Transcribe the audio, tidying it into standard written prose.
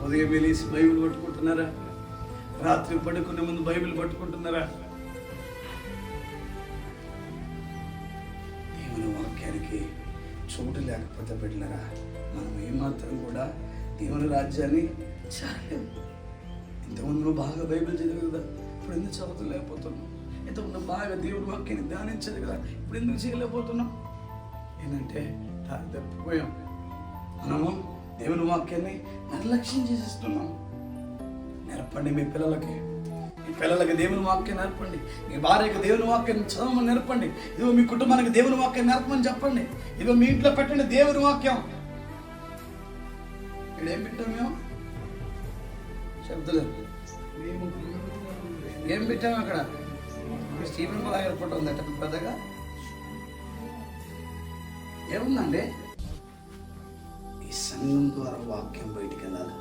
ఉదయం లేచి బైబిల్ పట్టుకుంటున్నారా? రాత్రి పడుకునే ముందు బైబిల్ పట్టుకుంటున్నారా? దేవుని వాక్యానికి చోటు లేకపోతే బిడ్డలారా, మనం ఏమాత్రం కూడా దేవుని రాజ్యాన్ని చేయలేము. ఇంతకుముందు నువ్వు బాగా బైబిల్ చదివి కదా, ఇప్పుడు ఎందుకు చదవలేకపోతున్నావు? ఇంతకుముందు బాగా దేవుని వాక్యాన్ని ధ్యానించదు కదా, ఇప్పుడు ఎందుకు చేయలేకపోతున్నాం? ఏంటంటే తప్పిపోయాం. మనము దేవుని వాక్యాన్ని నిర్లక్ష్యం చేసేస్తున్నాం. నేర్పండి మీ పిల్లలకి, మీ పిల్లలకి దేవుని వాక్యం నేర్పండి. మీ భార్యకి దేవుని వాక్యాన్ని చదవమని నేర్పండి. ఇదిగో మీ కుటుంబానికి దేవుని వాక్యం నేర్పమని చెప్పండి. ఇదిగో మీ ఇంట్లో పెట్టండి దేవుని వాక్యం. ఇక్కడ ఏం పెట్టాం మేము? శబ్దలేదు. ఏం పెట్టాము అక్కడ? స్టీఫెన్ కూడా ఎయిర్పోర్ట్ ఉందట పెద్దగా. ఏముందండి? ఈ సంఘం ద్వారా వాక్యం బయటికి వెళ్ళాలి.